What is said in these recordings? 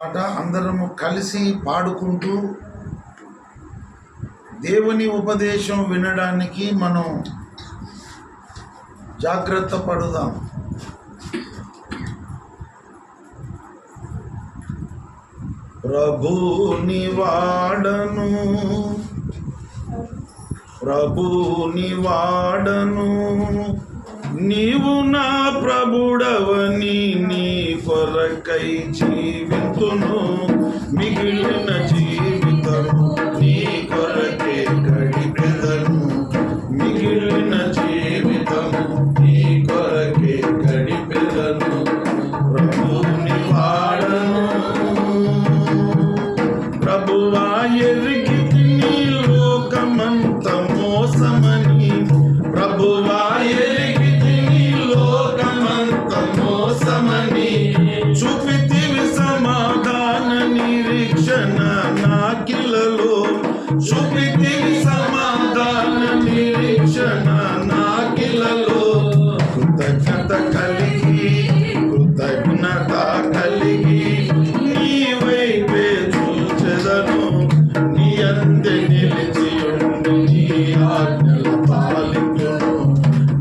పాట అందరము కలిసి పాడుకుంటూ దేవుని ఉపదేశం వినడానికి మనం జాగ్రత్త పడుదాం. ప్రభుని వాడను నీవు నా ప్రభుడవని నీ కొరకై జీవితును, మిగిలిన జీవితము నీ కొరకే గడిపెదను, మిగిలిన జీవితము నీ కొరకే గడిపెదను. ప్రభుని వాడను ప్రభువా ఎరిగి నీ లోకమంత మోసమని, ప్రభువా ఎరిగి నీ లోకమంత మోసమని, చూపితివి సమాధాన నిరీక్షణ నాకిలలో, చూపితివి సమాధాన నిరీక్షణ నాకిలలో. కృతజ్ఞత కలిగి నీ వైపే చూచెదను, నీ అందే నిలిచియుండి నీ ఆజ్ఞల పాలించును,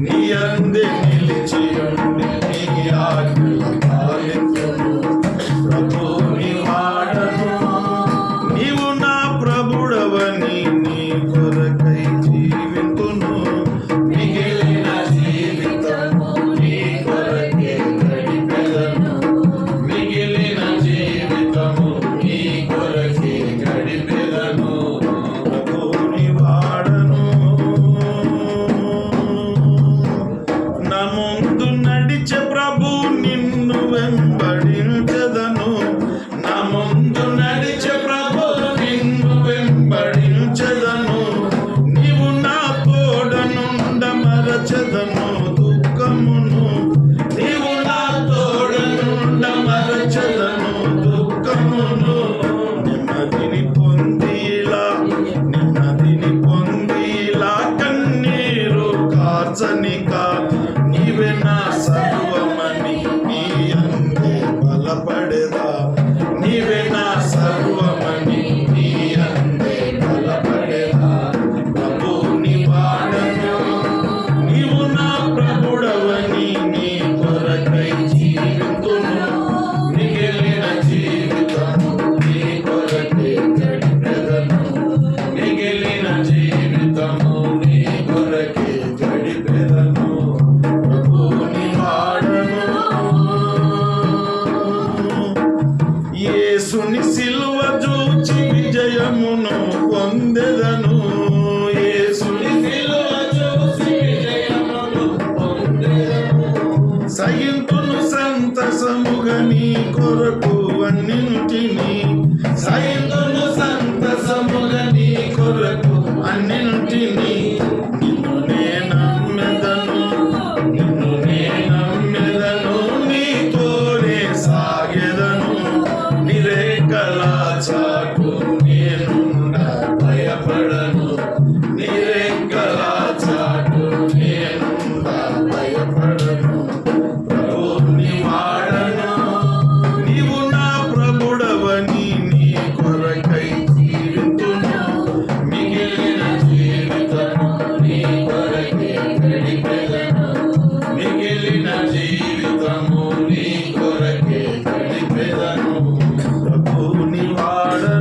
నీ అందే నిలిచియుండి నీ ఆజ్ఞల పాలించును. ప్రభుని వాడను నీవు నా ప్రభుడవని నీ కొరకై జీవితును, మిగిలిన జీవితము నీ కొరకే గడిపెదను, మిగిలిన జీవితము నీ కొరకే గడిపెదను. ప్రభుని వాడను నా ముందు నడిచే ప్రభు నిన్ను వెంబడించెదను, నా ముందు నడిచే ప్రభు నిన్ను వెంబడించెదను. నీవు నా తోడనుండ మరచెదను దుఃఖమును, నీవు నా తోడనుండ మరచెదను దుఃఖమును. నెమ్మదిని పొందిలా కన్నీరు కార్చనిక, నీవే నా సర్వమని నీ అందే బలపడెదా, నీవే నా సర్వమని నీ అందే బలపడెదా. ప్రభుని వాడను నీవు నా ప్రభుడవని నీ కొరకై జీవితును, మిగిలిన జీవితము నీ కొరకే గడిపెదను, మిగిలిన జీవితము నీ కొరకే గడిపెదను. ప్రభుని వాడను యేసుని సిలువ చూచి విజయమును పొందెదను, యేసుని సిలువ చూచి విజయమును పొందెదను. సహింతును సంతసముగా నీ కొరకు అన్నింటినీ, సహింతును సంతసముగా నీ కొరకు అన్నింటినీ. నిన్ను నే నమ్మెదను, నీతోనే సాగెదను, నిరేకల చాటు నేనుండ భయపడను, నిరేకల చాటు నేనుండ భయపడను. ప్రభుని వాడను నీవు నా ప్రభుడవని నీ కొరకై జీవితును, మిగిలిన జీవితము నీ కొరకే గడిపెదను, మిగిలిన జీవితము నీ కొరకే గడిపెదను. ప్రభుని వాడను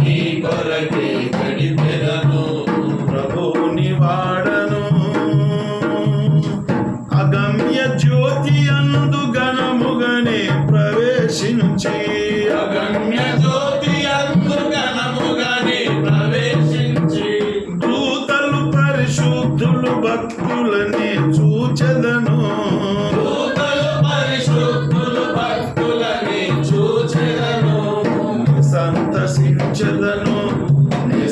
నీ కొరకే గడిపెదను. ప్రభువుని వాడను అగమ్య జ్యోతి అందు ఘనముగనే ప్రవేశించి, అగమ్య జ్యోతి అందు ఘనముగనే ప్రవేశించి, దూతలు పరిశుద్ధులు భక్తులని చూచెదను. దూతలు పరిశుద్ధులు భక్తులని చూచెదను. సంతసించెదను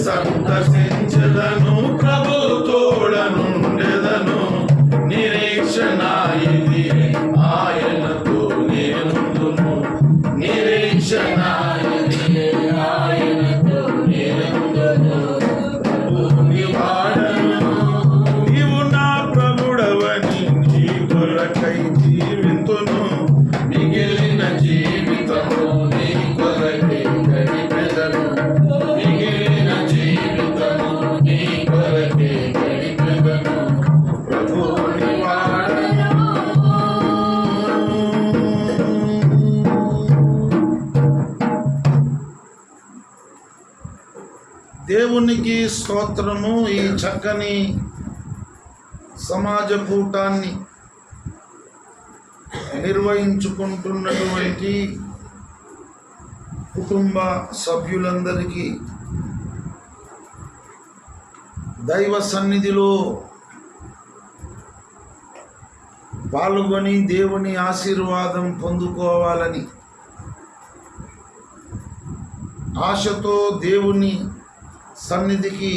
సంతసించెదను ప్రభు తోడనుండెదను. నిరీక్షణ ఇది ఆయనతో నేనుందును. నిరీక్షణ ఇది ఆయనతో నేనుందును. ప్రభువుని వాడను నీవు నా ప్రభుడవని నీ కొరకై జీవితును. మిగిలిన జీవితము నీ కొరకై గడిపెదను. మిగిలిన జీవితము నీ కొరకై గడిపెదను. ప్రభువుని వాడను. దేవునికి స్తోత్రము. ఈ చక్కని సమాజ కూటాన్ని నిర్వహించుకుంటున్నటువంటి కుటుంబ సభ్యులందరికీ దైవ సన్నిధిలో పాల్గొని దేవుని ఆశీర్వాదం పొందుకోవాలని ఆశతో దేవుని సన్నిధికి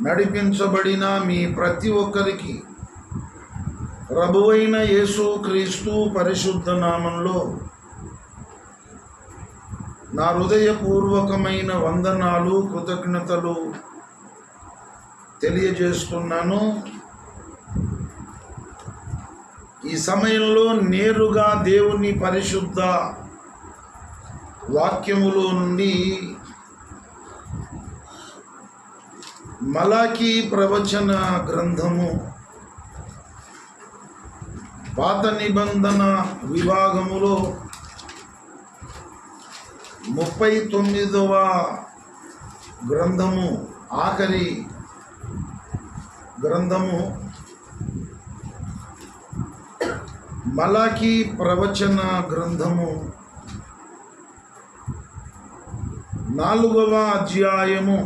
నడిపించబడిన మీ ప్రతి ఒక్కరికి ప్రభువైన యేసుక్రీస్తు పరిశుద్ధ నామంలో నా హృదయపూర్వకమైన వందనాలు, కృతజ్ఞతలు తెలియజేస్తున్నాను. ఈ సమయంలో నేరుగా దేవుని పరిశుద్ధ వాక్యములో నుండి మలాకీ ప్రవచన గ్రంథము పాత నిబంధన విభాగములో 39వ గ్రంథము, ఆఖరి గ్రంథము మలాకీ ప్రవచన గ్రంథము 4వ అధ్యాయము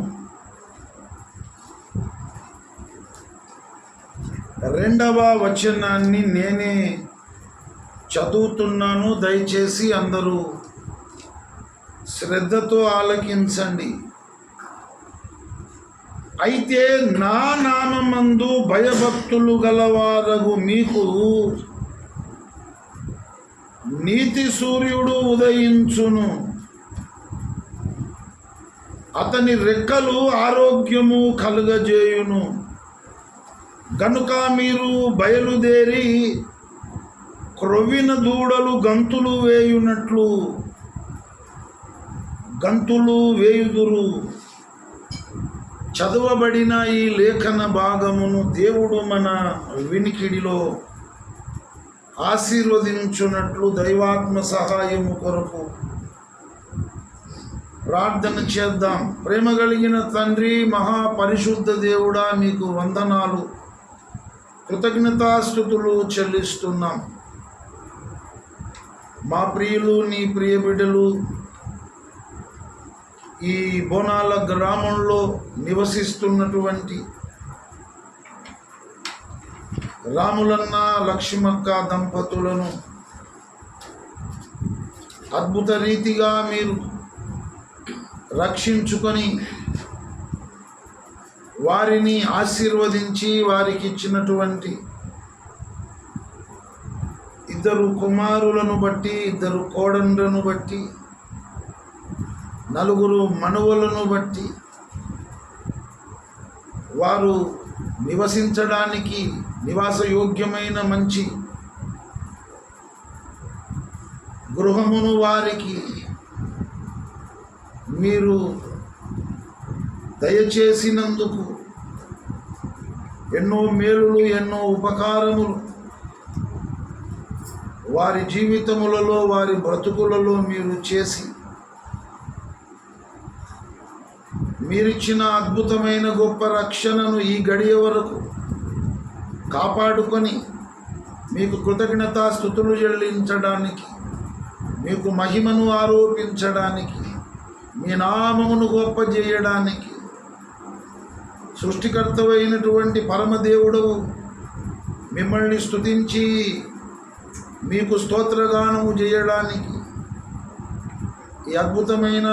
2వ వచనాన్ని నేనే చదువుతున్నాను. దయచేసి అందరూ శ్రద్ధతో ఆలకించండి. అయితే నా నామమందు భయభక్తులు గలవారగు మీకు నీతి సూర్యుడు ఉదయించును. అతని రెక్కలు ఆరోగ్యము కలుగజేయును. గనుక మీరు బయలుదేరి క్రొవ్విన దూడలు గంతులు వేయునట్లు గంతులు వేయుదురు. చదవబడిన ఈ లేఖన భాగమును దేవుడు మన వినికిడిలో ఆశీర్వదించున్నట్లు దైవాత్మ సహాయము కొరకు ప్రార్థన చేద్దాం. ప్రేమ కలిగిన తండ్రి, మహాపరిశుద్ధ దేవుడా, మీకు వందనాలు, కృతజ్ఞతాస్తుతులు చెల్లిస్తున్నాం. మా ప్రియులు, నీ ప్రియ బిడ్డలు ఈ బోనాల గ్రామంలో నివసిస్తున్నటువంటి రాములన్న, లక్ష్మక్క దంపతులను అద్భుత రీతిగా మీరు రక్షించుకొని వారిని ఆశీర్వదించి వారికి ఇచ్చినటువంటి 2 కుమారులను బట్టి, 2 కోడండ్లను బట్టి, 4 మనువులను బట్టి వారు నివసించడానికి నివాసయోగ్యమైన మంచి గృహమును వారికి మీరు దయచేసినందుకు ఎన్నో మేలులు, ఎన్నో ఉపకారములు వారి జీవితములలో, వారి బ్రతుకులలో మీరు చేసి మీరిచ్చిన అద్భుతమైన గొప్ప రక్షణను ఈ గడియ వరకు కాపాడుకొని మీకు కృతజ్ఞతాస్తుతులు చెల్లించడానికి, మీకు మహిమను ఆరోపించడానికి, మీ నామమును గొప్ప చేయడానికి, సృష్టికర్తవైనటువంటి పరమదేవుడవు మిమ్మల్ని స్తుతించి మీకు స్తోత్రగానము చేయడానికి ఈ అద్భుతమైన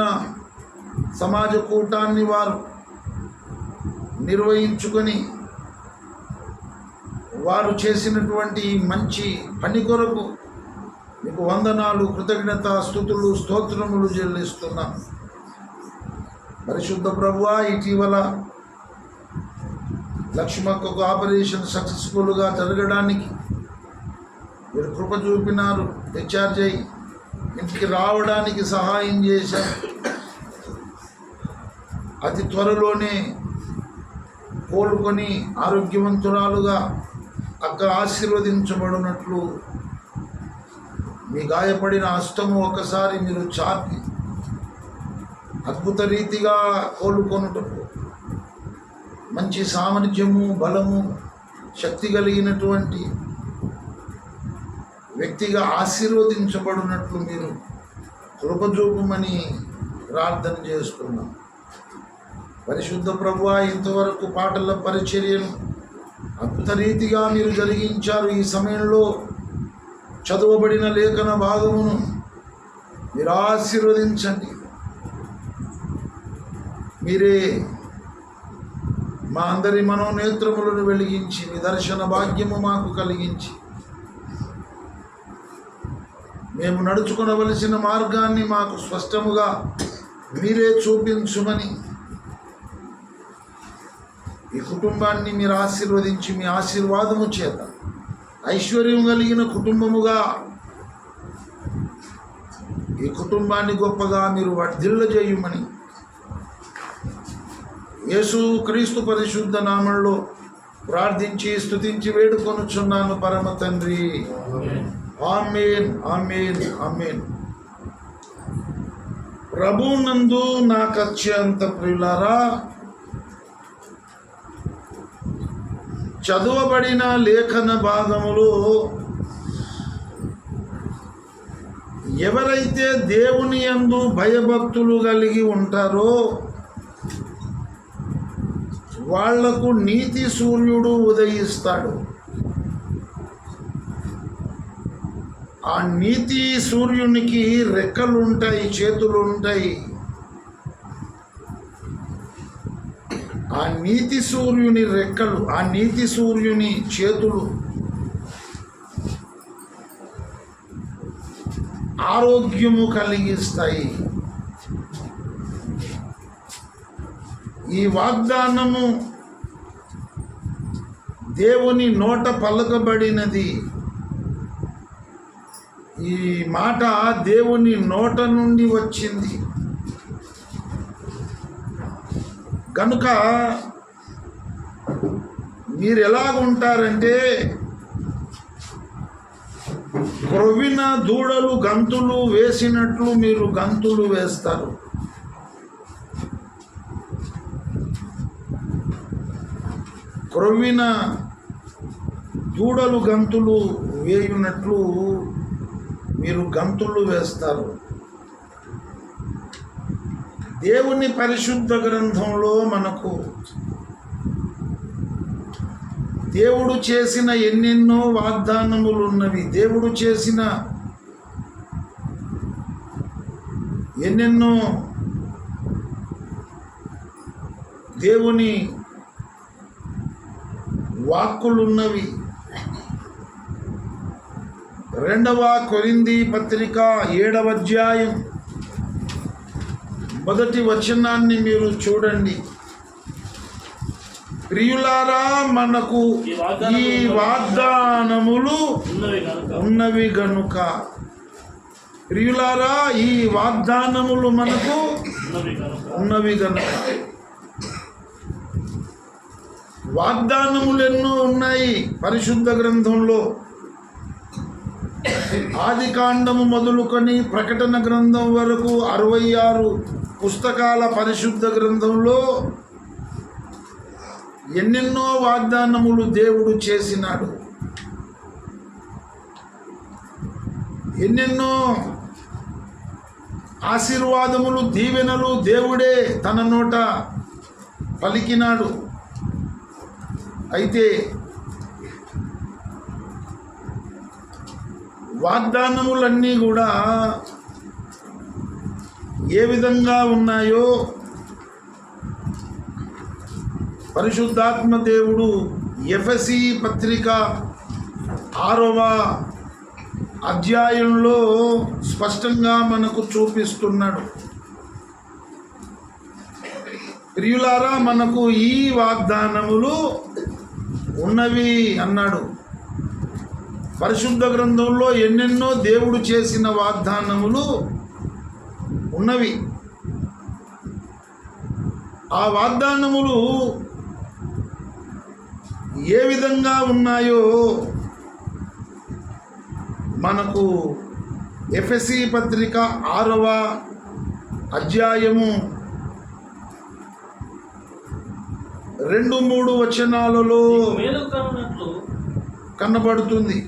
సమాజ కూటాన్ని వారు నిర్వహించుకొని వారు చేసినటువంటి మంచి పని కొరకు మీకు వందనాలు, కృతజ్ఞత, స్తుతులు, స్తోత్రములు చెల్లిస్తున్నాం. పరిశుద్ధ ప్రభువా, ఇటీవల లక్ష్మక్కకు ఆపరేషన్ సక్సెస్ఫుల్గా జరగడానికి మీరు కృప చూపినారు. డిశ్చార్జ్ అయ్యి ఇంటికి రావడానికి సహాయం చేశారు. అతి త్వరలోనే కోలుకొని ఆరోగ్యవంతురాలుగా అక్క ఆశీర్వదించబడినట్లు మీ గాయపడిన హస్తము ఒకసారి మీరు చాపి అద్భుత రీతిగా కోలుకొనుటకు మంచి సామర్థ్యము, బలము, శక్తి కలిగినటువంటి వ్యక్తిగా ఆశీర్వదించబడినట్లు మీరు కృపచూపమని ప్రార్థన చేస్తున్నాం. పరిశుద్ధ ప్రభువా, ఇంతవరకు పాటల పరిచర్యను అద్భుత రీతిగా మీరు జరిగించారు. ఈ సమయంలో చదువబడిన లేఖన భాగమును మీరు ఆశీర్వదించండి. మీరే మా అందరి మనోనేత్రములను వెలిగించి మీ దర్శన భాగ్యము మాకు కలిగించి మేము నడుచుకొనవలసిన మార్గాన్ని మాకు స్పష్టముగా మీరే చూపించుమని ఈ కుటుంబాన్ని మీరు ఆశీర్వదించి మీ ఆశీర్వాదము చేత ఐశ్వర్యం కలిగిన కుటుంబముగా ఈ కుటుంబాన్ని గొప్పగా మీరు వర్ధిల్లజేయుమని యేసు క్రీస్తు పరిశుద్ధ నామంలో ప్రార్థించి స్తుతించి వేడుకొనుచున్నాను పరమ తండ్రి. ఆమేన్, ఆమేన్, ఆమేన్. ప్రభునందు నాకు అత్యంత ప్రియులారా, చదువబడిన లేఖన భాగములో ఎవరైతే దేవుని యందు భయభక్తులు కలిగి ఉంటారో వాళ్లకు నీతి సూర్యుడు ఉదయిస్తాడు. ఆ నీతి సూర్యునికి రెక్కలుంటాయి, చేతులుంటాయి. ఆ నీతి సూర్యుని రెక్కలు, ఆ నీతి సూర్యుని చేతులు ఆరోగ్యము కలిగిస్తాయి. ఈ వాగ్దానము దేవుని నోట పలకబడినది. ఈ మాట దేవుని నోట నుండి వచ్చింది కనుక మీరు ఎలాగుంటారంటే క్రొవ్విన దూడలు గంతులు వేసినట్లు మీరు గంతులు వేస్తారు. క్రొవ్విన దూడలు గంతులు వేయునట్లు మీరు గంతులు వేస్తారు. దేవుని పరిశుద్ధ గ్రంథంలో మనకు దేవుడు చేసిన ఎన్నెన్నో వాగ్దానములు ఉన్నవి. దేవుడు చేసిన ఎన్నెన్నో దేవుని వాక్కులున్నవి. 2వ కొరింథీ పత్రిక 7వ అధ్యాయం 1వ వచనాన్ని మీరు చూడండి. ప్రియులారా, మనకు ఈ వాగ్దానములు ఉన్నవి గనుక, ప్రియులారా, ఈ వాగ్దానములు మనకు ఉన్నవి గనుక. వాగ్దానములు ఎన్నో ఉన్నాయి పరిశుద్ధ గ్రంథంలో. ఆది కాండము మొదలుకొని ప్రకటన గ్రంథం వరకు 66 పుస్తకాల పరిశుద్ధ గ్రంథంలో ఎన్నెన్నో వాగ్దానములు దేవుడు చేసినాడు. ఎన్నెన్నో ఆశీర్వాదములు, దీవెనలు దేవుడే తన నోట పలికినాడు. అయితే వాగ్దానములన్నీ కూడా ఏ విధంగా ఉన్నాయో పరిశుద్ధాత్మ దేవుడు ఎఫెసీ పత్రిక 6వ అధ్యాయంలో స్పష్టంగా మనకు చూపిస్తున్నాడు. ప్రియులారా, మనకు ఈ వాగ్దానములు ఉన్నవి అన్నాడు. పరిశుద్ధ గ్రంథంలో ఎన్నెన్నో దేవుడు చేసిన వాగ్దానములు ఉన్నవి. ఆ వాగ్దానములు ఏ విధంగా ఉన్నాయో మనకు ఎఫెసీ పత్రిక 6వ అధ్యాయము 2-3 వచనాలలో కనబడుతుంది.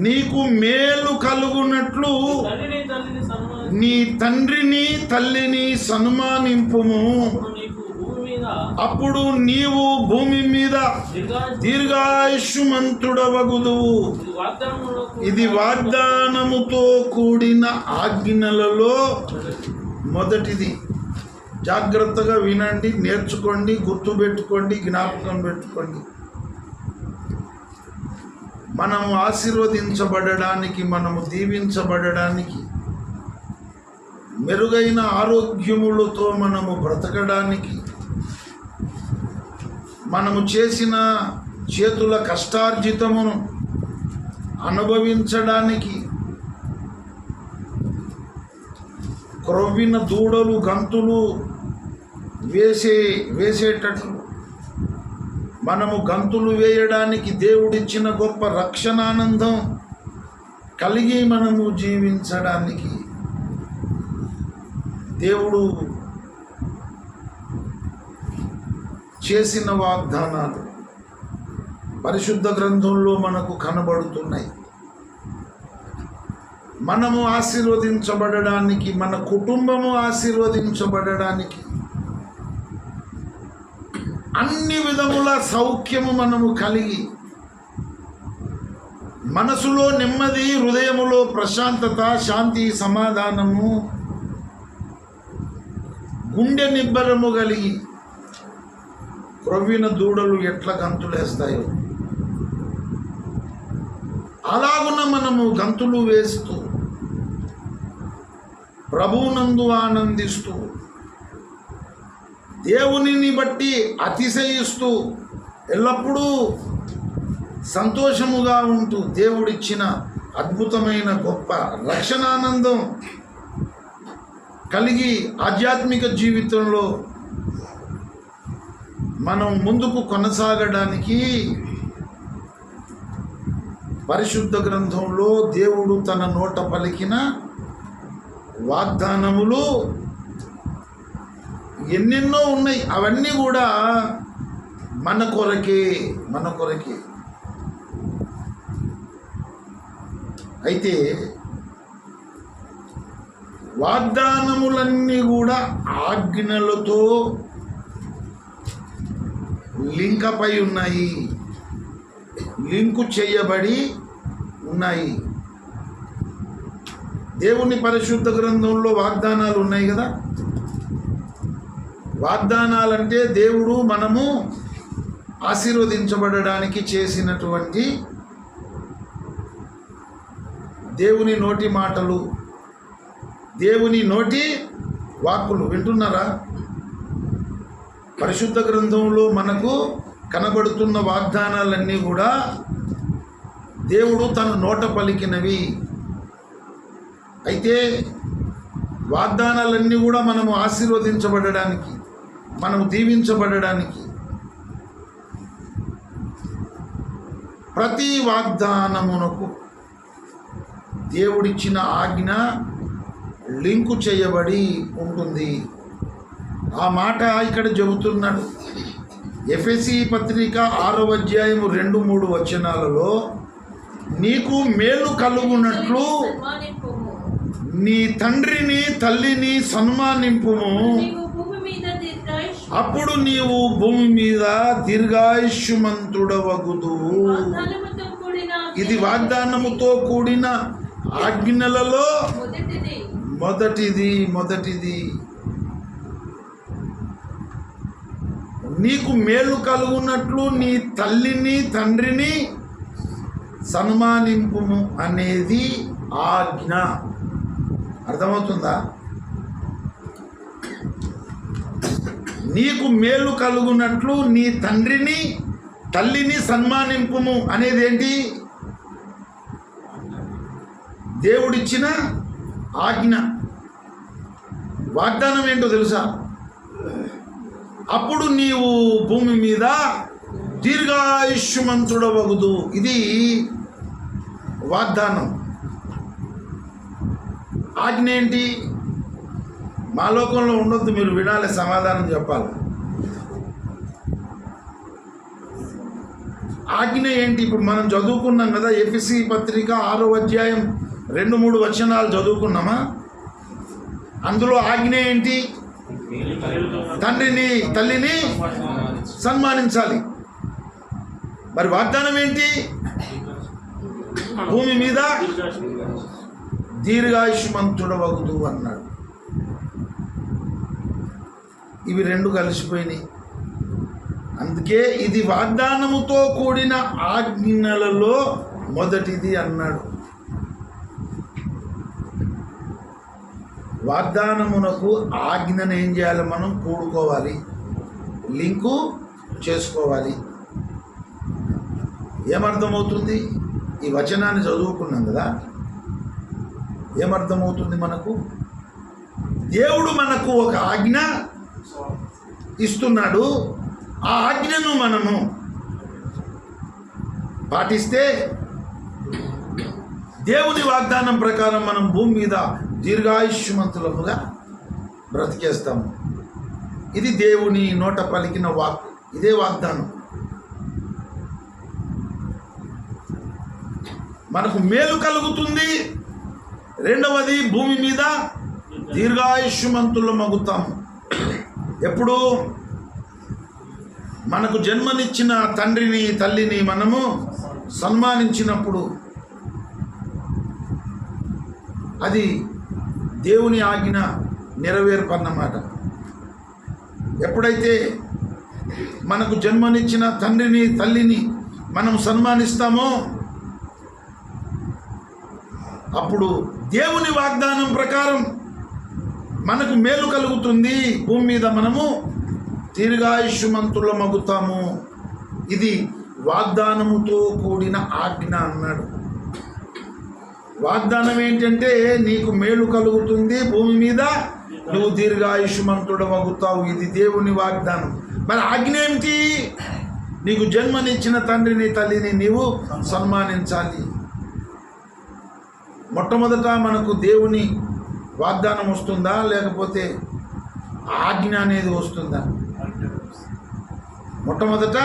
నీకు మేలు కలుగునట్లు నీ తండ్రిని తల్లిని సన్మానింపుము, అప్పుడు నీవు భూమి మీద దీర్ఘాయుష్మంతుడవగుదువు. ఇది వాగ్దానముతో కూడిన ఆజ్ఞలలో మొదటిది. జాగ్రత్తగా వినండి, నేర్చుకోండి, గుర్తుపెట్టుకోండి, జ్ఞాపకం పెట్టుకోండి. మనము ఆశీర్వదించబడడానికి, మనము దీవించబడడానికి, మెరుగైన ఆరోగ్యములతో మనము బ్రతకడానికి, మనము చేసిన చేతుల కష్టార్జితమును అనుభవించడానికి, క్రొవ్విన దూడలు గంతులు వేసేటట్లు మనము గంతులు వేయడానికి దేవుడిచ్చిన గొప్ప రక్షణానందం కలిగి మనము జీవించడానికి దేవుడు చేసిన వాగ్దానాలు పరిశుద్ధ గ్రంథంలో మనకు కనబడుతున్నాయి. మనము ఆశీర్వదించబడడానికి, మన కుటుంబము ఆశీర్వదించబడడానికి, అన్ని విధముల సౌఖ్యము మనము కలిగి, మనసులో నెమ్మది, హృదయములో ప్రశాంతత, శాంతి, సమాధానము, గుండె నిబ్బరము కలిగి, క్రొవ్విన దూడలు ఎట్లా గంతులేస్తాయో అలాగున మనము గంతులు వేస్తూ ప్రభువునందు ఆనందిస్తూ, దేవునిని బట్టి అతిశయిస్తూ, ఎల్లప్పుడూ సంతోషముగా ఉంటూ, దేవుడిచ్చిన అద్భుతమైన గొప్ప రక్షణానందం కలిగి ఆధ్యాత్మిక జీవితంలో మనం ముందుకు కొనసాగడానికి పరిశుద్ధ గ్రంథంలో దేవుడు తన నోట పలికిన వాగ్దానములు ఎన్నెన్నో ఉన్నాయి. అవన్నీ కూడా మన కొరకే. అయితే వాగ్దానములన్నీ కూడా ఆజ్ఞలతో లింకపై ఉన్నాయి, లింకు చేయబడి ఉన్నాయి. దేవుని పరిశుద్ధ గ్రంథంలో వాగ్దానాలు ఉన్నాయి కదా. వాగ్దానాలంటే దేవుడు మనము ఆశీర్వదించబడడానికి చేసినటువంటి దేవుని నోటి మాటలు, దేవుని నోటి వాక్కులు. వింటున్నారా? పరిశుద్ధ గ్రంథంలో మనకు కనబడుతున్న వాగ్దానాలన్నీ కూడా దేవుడు తన నోట పలికినవి. అయితే వాగ్దానాలన్నీ కూడా మనము ఆశీర్వదించబడడానికి, మనము దీవించబడడానికి, ప్రతి వాగ్దానమునకు దేవుడిచ్చిన ఆజ్ఞ లింకు చేయబడి ఉంటుంది. ఆ మాట ఇక్కడ చెబుతున్నాడు. ఎఫెసీ పత్రిక 6వ అధ్యాయము 2-3 వచనాలలో నీకు మేలు కలుగునట్లు నీ తండ్రిని తల్లిని సన్మానింపుము, అప్పుడు నీవు భూమి మీద దీర్ఘాయుష్మంతుడవగుదువు. ఇది వాగ్దానముతో కూడిన ఆజ్ఞలలో మొదటిది. నీకు మేలు కలుగునట్లు నీ తల్లిని తండ్రిని సన్మానింపుము అనేది ఆజ్ఞ. అర్థమవుతుందా? నీకు మేలు కలుగునట్లు నీ తండ్రిని తల్లిని సన్మానింపుము అనేది ఏంటి? దేవుడిచ్చిన ఆజ్ఞ. వాగ్దానం ఏంటో తెలుసా? అప్పుడు నీవు భూమి మీద దీర్ఘాయుష్మంతుడవగుదు. ఇది వాగ్దానం. ఆజ్ఞ ఏంటి? మా లోకంలో ఉండొద్దు, మీరు వినాలి, సమాధానం చెప్పాలి. ఆజ్ఞ ఏంటి? ఇప్పుడు మనం చదువుకున్నాం కదా, ఎఫెసీ పత్రిక 6వ అధ్యాయం 2-3 వచనాలు చదువుకున్నామా? అందులో ఆజ్ఞ ఏంటి? తండ్రిని తల్లిని సన్మానించాలి. మరి వాగ్దానం ఏంటి? భూమి మీద దీర్ఘాయుష్మంతుడవగుదు అన్నాడు. ఇవి రెండు కలిసిపోయినాయి. అందుకే ఇది వాగ్దానముతో కూడిన ఆజ్ఞలలో మొదటిది అన్నాడు. వాగ్దానమునకు ఆజ్ఞను ఏం చేయాలి? మనం కూడుకోవాలి, లింకు చేసుకోవాలి. ఏమర్థమవుతుంది? ఈ వచనాన్ని చదువుకున్నాం కదా, ఏమర్థమవుతుంది మనకు? దేవుడు మనకు ఒక ఆజ్ఞ ఇస్తున్నాడు. ఆ ఆజ్ఞను మనము పాటిస్తే దేవుని వాగ్దానం ప్రకారం మనం భూమి మీద దీర్ఘాయుష్మంతులముగా బ్రతికేస్తాము. ఇది దేవుని నోట పలికిన వాక్. ఇదే వాగ్దానం. మనకు మేలు కలుగుతుంది. రెండవది, భూమి మీద దీర్ఘాయుష్మంతులమగుతాము. ఎప్పుడు? మనకు జన్మనిచ్చిన తండ్రిని తల్లిని మనము సన్మానించినప్పుడు. అది దేవుని ఆజ్ఞ నెరవేర్పన్నమాట. ఎప్పుడైతే మనకు జన్మనిచ్చిన తండ్రిని తల్లిని మనం సన్మానిస్తామో అప్పుడు దేవుని వాగ్దానం ప్రకారం మనకు మేలు కలుగుతుంది. భూమి మీద మనము దీర్ఘాయుష్మంతులమగుతాము. ఇది వాగ్దానముతో కూడిన ఆజ్ఞ అన్నాడు. వాగ్దానం ఏంటంటే నీకు మేలు కలుగుతుంది, భూమి మీద నువ్వు దీర్ఘాయుష్మంతుడవగుతావు. ఇది దేవుని వాగ్దానం. మరి ఆజ్ఞ ఏమిటి? నీకు జన్మనిచ్చిన తండ్రిని తల్లిని నీవు సన్మానించాలి. మొట్టమొదట మనకు దేవుని వాగ్దానం వస్తుందా, లేకపోతే ఆజ్ఞ అనేది వస్తుందా? మొట్టమొదట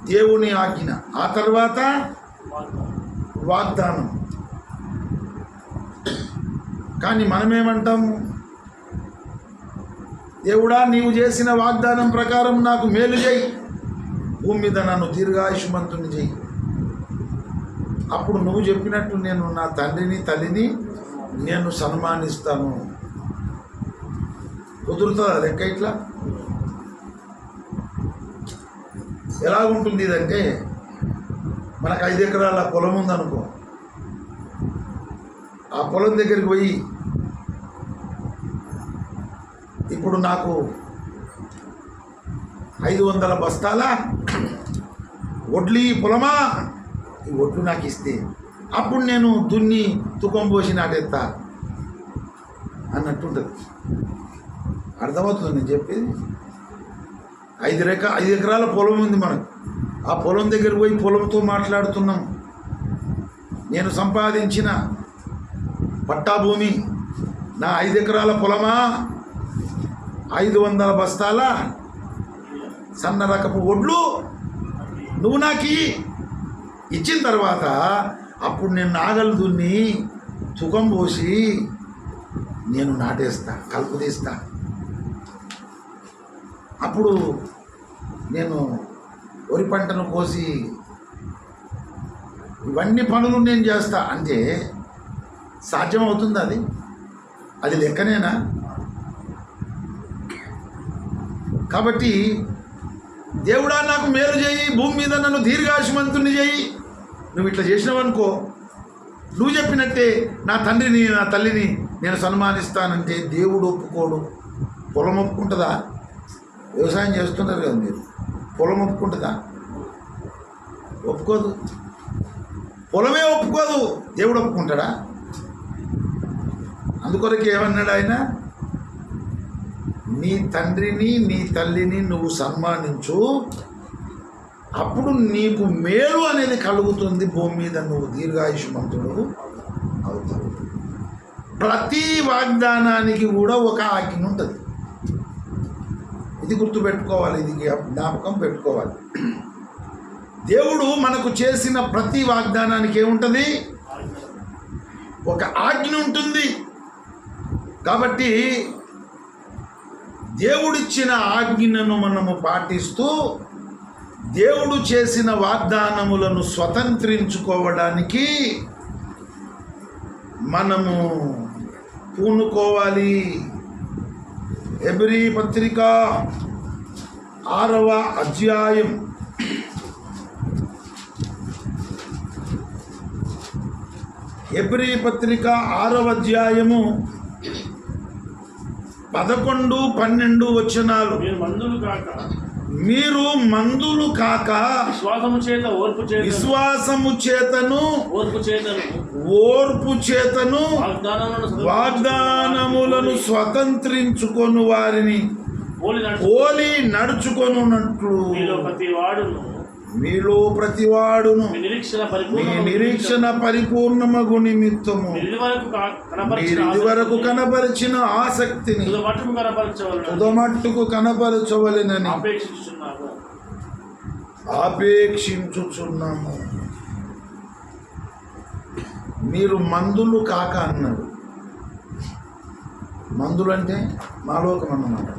దేవుని ఆజ్ఞ, ఆ తర్వాత వాగ్దానం. కానీ మనమేమంటాము? దేవుడా, నీవు చేసిన వాగ్దానం ప్రకారం నాకు మేలు చేయి, భూమి మీద నన్ను దీర్ఘాయుష్మంతుని చేయి. అప్పుడు నువ్వు చెప్పినట్టు నేను నా తండ్రిని తల్లిని నేను సన్మానిస్తాను. కుదురుతుందా లెక్క? ఇట్లా ఎలాగుంటుంది ఇదంటే, మనకు 5 ఎకరాల పొలం ఉందనుకో, ఆ పొలం దగ్గరికి పోయి ఇప్పుడు నాకు 500 బస్తాల వడ్లు ఈ పొలమా, ఈ ఒడ్లు నాకు ఇస్తే అప్పుడు నేను దున్ని తుకం పోసి నాటెత్తా అన్నట్టుంటుంది. అర్థమవుతుంది నేను చెప్పేది? 5 ఎకరాల పొలం ఉంది మనకు. ఆ పొలం దగ్గర పోయి పొలంతో మాట్లాడుతున్నాం. నేను సంపాదించిన పట్టా భూమి, నా 5 ఎకరాల పొలమా, 500 బస్తాల సన్న రకపు ఒడ్లు నువ్వు నాకు ఇచ్చిన తర్వాత అప్పుడు నేను నాగలు దున్ని తుకం పోసి నేను నాటేస్తా, కలుపు తీస్తా. అప్పుడు నేను వరి పంటను కోసి ఇవన్నీ పనులు నేను చేస్తా అంటే సాధ్యమవుతుంది? అది లెక్కనేనా? కాబట్టి దేవుడా నాకు మేలు చేయి, భూమి మీద నన్ను దీర్ఘాయుష్మంతుని చేయి. నువ్వు ఇట్లా చేసినావనుకో, నువ్వు చెప్పినట్టే నా తండ్రిని నా తల్లిని నేను సన్మానిస్తానంటే దేవుడు ఒప్పుకోడు. పొలం ఒప్పుకుంటుందా? వ్యవసాయం చేస్తున్నారు కదా మీరు, పొలం ఒప్పుకుంటుందా? ఒప్పుకోదు. పొలమే ఒప్పుకోదు, దేవుడు ఒప్పుకుంటాడా? అందుకొరకు ఏమన్నాడు ఆయన? నీ తండ్రిని నీ తల్లిని నువ్వు సన్మానించు, అప్పుడు నీకు మేలు అనేది కలుగుతుంది, భూమి మీద నువ్వు దీర్ఘాయుష్మంతుడు అవుతావు. ప్రతి వాగ్దానానికి కూడా ఒక ఆజ్ఞ ఉంటుంది. ఇది గుర్తుపెట్టుకోవాలి, ఇది జ్ఞాపకం పెట్టుకోవాలి. దేవుడు మనకు చేసిన ప్రతి వాగ్దానానికి ఏముంటుంది? ఒక ఆజ్ఞ ఉంటుంది. కాబట్టి దేవుడిచ్చిన ఆజ్ఞను మనము పాటిస్తూ దేవుడు చేసిన వాగ్దానములను స్వతంత్రించుకోవడానికి మనము పూనుకోవాలి. హెబ్రీ పత్రిక 6వ అధ్యాయం 6వ అధ్యాయము 11, 12 వచనాలు. మీరు మందులు కాక విశ్వాసము చేతను ఓర్పు చేతను వాగ్దానములను స్వతంత్రించుకొని వారిని పోలి నడుచుకొనున్నట్లు మీలో ప్రతివాడును మీ నిరీక్షణ పరిపూర్ణమగు నిమిత్తము ఇదివరకు కనపరిచిన ఆసక్తిని తుదమట్టుకు కనపరచవలెనని ఆపేక్షించుచున్నాము. మీరు మందులు కాక అన్నాడు. మందులు అంటే మాలోకం అన్నమాట.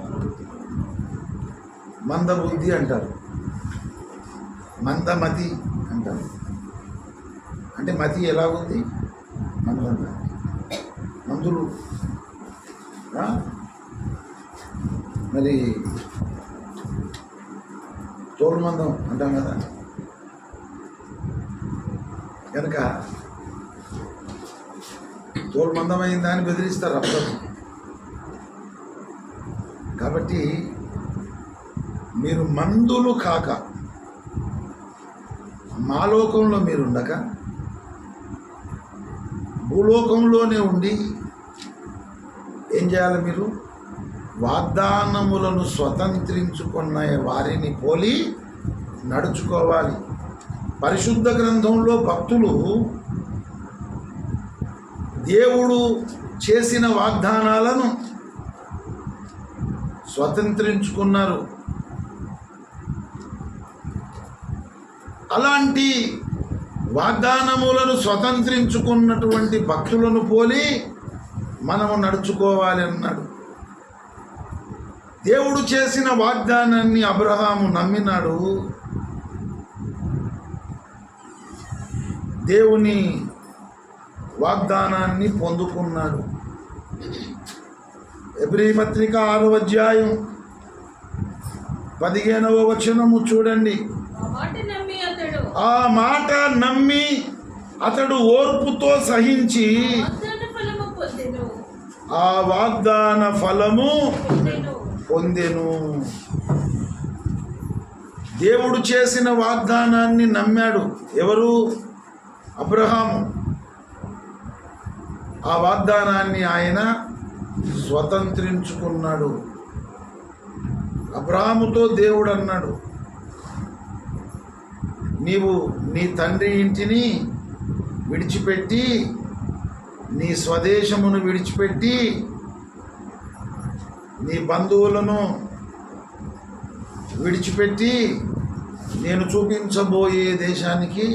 మందబుద్ధి అంటారు, మందమతి అంటారు. అంటే మతి ఎలాగుంది? మందులు. మరి తోలుమందం అంటాం కదా, కనుక తోలుమందమైందా అని బెదిరిస్తారు అప్పుడు. కాబట్టి మీరు మందులు కాక, మాలోకంలో మీరుండక భూలోకంలోనే ఉండి ఏం చేయాలి? మీరు వాగ్దానములను స్వతంత్రించుకున్న వారిని పోలి నడుచుకోవాలి. పరిశుద్ధ గ్రంథంలో భక్తులు దేవుడు చేసిన వాగ్దానాలను స్వతంత్రించుకున్నారు. అలాంటి వాగ్దానములను స్వతంత్రించుకున్నటువంటి భక్తులను పోలి మనము నడుచుకోవాలి అన్నాడు. దేవుడు చేసిన వాగ్దానాన్ని అబ్రహాము నమ్మినాడు. దేవుని వాగ్దానాన్ని పొందుకున్నాడు. హెబ్రీ పత్రిక 6వ అధ్యాయం 15వ వచనము చూడండి. ఆ మాట నమ్మి అతడు ఓర్పుతో సహించి ఆ వాగ్దాన ఫలము పొందెను. దేవుడు చేసిన వాగ్దానాన్ని నమ్మాడు. ఎవరు? అబ్రహాము. ఆ వాగ్దానాన్ని ఆయన స్వతంత్రించుకున్నాడు. అబ్రహాముతో దేవుడు అన్నాడు, నీవు నీ తండ్రి ఇంటిని విడిచిపెట్టి నీ స్వదేశమును విడిచిపెట్టి నీ బంధువులను విడిచిపెట్టి నేను చూపించబోయే దేశానికి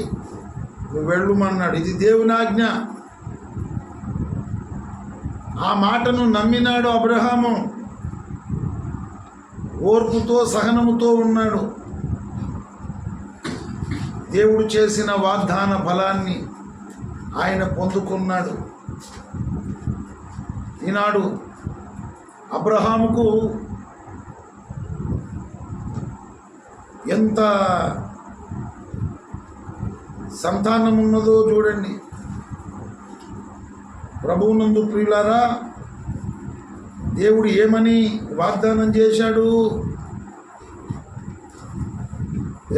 నువ్వు వెళ్ళమన్నాడు. ఇది దేవుని ఆజ్ఞ. ఆ మాటను నమ్మినాడు అబ్రహాము. ఓర్పుతో సహనముతో ఉన్నాడు. దేవుడు చేసిన వాగ్దాన ఫలాన్ని ఆయన పొందుకున్నాడు. ఈనాడు అబ్రహాముకు ఎంత సంతానం ఉన్నదో చూడండి. ప్రభువునందు ప్రియులారా, దేవుడు ఏమని వాగ్దానం చేశాడు?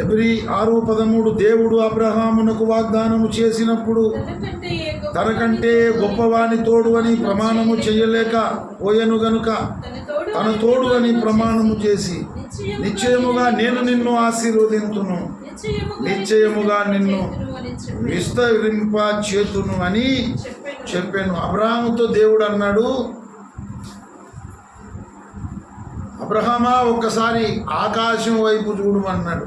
ఎబ్రీ 6:13 దేవుడు అబ్రహామునకు వాగ్దానము చేసినప్పుడు తనకంటే గొప్పవాని తోడు అని ప్రమాణము చేయలేక పోయెను గనుక తన తోడు అని ప్రమాణము చేసి నిశ్చయముగా నేను నిన్ను ఆశీర్వదింతును, నిశ్చయముగా నిన్ను విస్తరింప చేతును అని చెప్పాను. అబ్రహాముతో దేవుడు అన్నాడు, అబ్రహామా ఒక్కసారి ఆకాశం వైపు చూడమన్నాడు.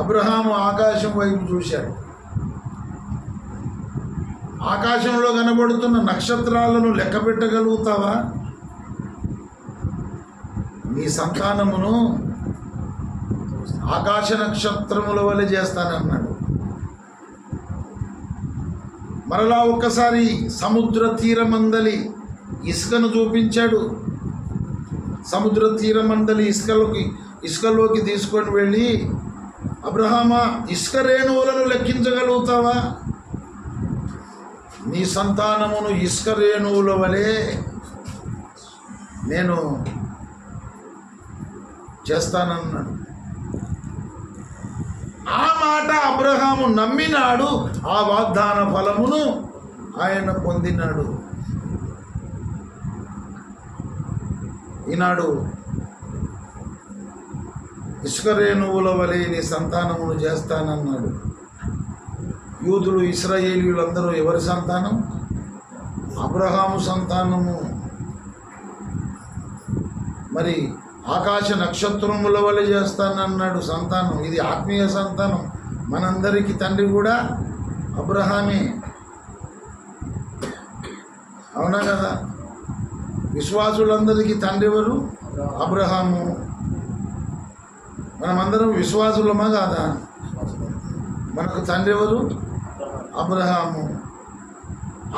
అబ్రహాము ఆకాశం వైపు చూశాడు. ఆకాశంలో కనబడుతున్న నక్షత్రాలను లెక్క పెట్టగలుగుతావా? నీ సంతానమును ఆకాశ నక్షత్రముల వలె చేస్తానన్నాడు. మరలా ఒక్కసారి సముద్ర తీరమందలి ఇసుకను చూపించాడు. సముద్ర తీరమందలి ఇసుకలోకి తీసుకొని వెళ్ళి, అబ్రహామా ఇసుక రేణువులను లెక్కించగలుగుతావా? నీ సంతానమును ఇసుక రేణువుల వలె నేను చేస్తానన్నాడు. ఆ మాట అబ్రహాము నమ్మినాడు. ఆ వాగ్దాన ఫలమును ఆయన పొందినాడు. ఈనాడు ఇసుక రేణువుల వలె నీ సంతానమును చేస్తానన్నాడు. యూదులు ఇశ్రాయేలీయులందరూ ఎవరి సంతానం? అబ్రహాము సంతానము. మరి ఆకాశ నక్షత్రముల వలె చేస్తానన్నాడు సంతానం. ఇది ఆత్మీయ సంతానం. మనందరికీ తండ్రి కూడా అబ్రహామే, అవునా కదా? విశ్వాసులందరికీ తండ్రి ఎవరు? అబ్రహాము. మనమందరం విశ్వాసులమా కాదా? మనకు తండ్రి ఎవరు? అబ్రహాము.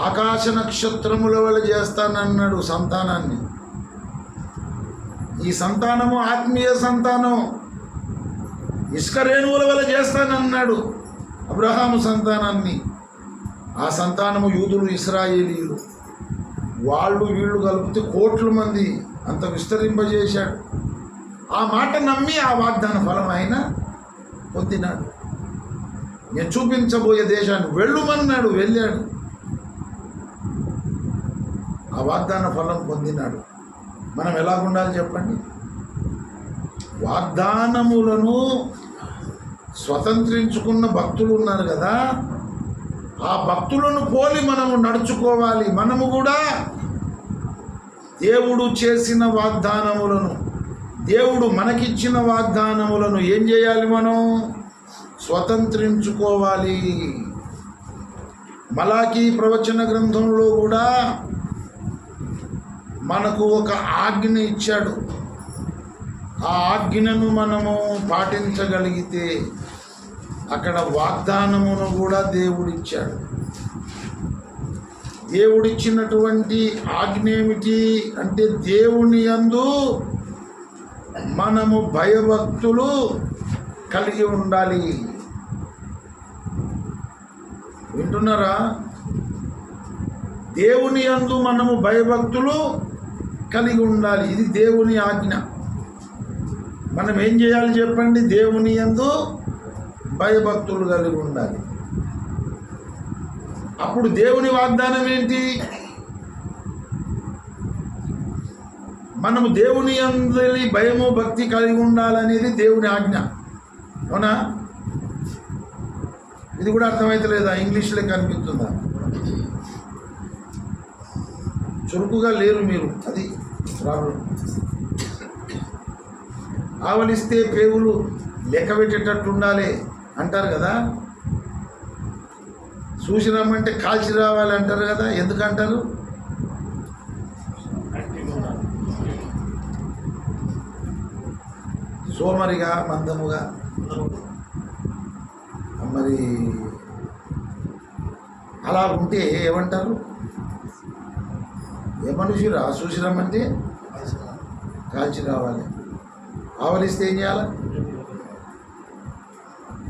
ఆకాశ నక్షత్రముల వలె చేస్తానన్నాడు సంతానాన్ని. ఈ సంతానము ఆత్మీయ సంతానం. ఇసుక రేణువుల వల్ల చేస్తానన్నాడు అబ్రహాము సంతానాన్ని. ఆ సంతానము యూదులు, ఇశ్రాయేలీయులు. వాళ్ళు వీళ్ళు కలిపితే కోట్ల మంది, అంత విస్తరింపజేశాడు. ఆ మాట నమ్మి ఆ వాగ్దాన ఫలం ఆయన పొందినాడు. నేను చూపించబోయే దేశాన్ని వెళ్ళుమన్నాడు, వెళ్ళాడు. ఆ వాగ్దాన ఫలం పొందినాడు. మనం ఎలాగుండాలి చెప్పండి? వాగ్దానములను స్వతంత్రించుకున్న భక్తులు ఉన్నారు కదా, ఆ భక్తులను పోలి మనము నడుచుకోవాలి. మనము కూడా దేవుడు చేసిన వాగ్దానములను, దేవుడు మనకిచ్చిన వాగ్దానములను ఏం చేయాలి? మనం స్వతంత్రించుకోవాలి. మలాకీ ప్రవచన గ్రంథంలో కూడా మనకు ఒక ఆజ్ఞ ఇచ్చాడు. ఆ ఆజ్ఞను మనము పాటించగలిగితే అక్కడ వాగ్దానమును కూడా దేవుడిచ్చాడు. దేవుడిచ్చినటువంటి ఆజ్ఞ ఏమిటి అంటే, దేవుని యందు మనము భయభక్తులు కలిగి ఉండాలి. వింటున్నారా? దేవుని యందు మనము భయభక్తులు కలిగి ఉండాలి. ఇది దేవుని ఆజ్ఞ. మనం ఏం చేయాలి చెప్పండి? దేవుని యందు భయభక్తులు కలిగి ఉండాలి. అప్పుడు దేవుని వాగ్దానం ఏంటి? మనము దేవుని యందు భయము భక్తి కలిగి ఉండాలనేది దేవుని ఆజ్ఞ. అవునా? ఇది ఇది కూడా అర్థమైతలేదా? ఇంగ్లీష్లో కనిపిస్తుందా? చురుకుగా లేరు మీరు, అది ప్రాబ్లం. ఆవలిస్తే పేగులు లెక్క పెట్టేటట్టు ఉండాలి అంటారు కదా. చూసి రమ్మంటే కాల్చి రావాలి అంటారు కదా. ఎందుకంటారు? సోమరిగా, మందముగా. మరి అలా ఉంటే ఏమంటారు? ఏ మనుషురా చూసి రమ్మంటే కాల్చి రావాలి. ఆవలిస్తే ఏం చేయాలి?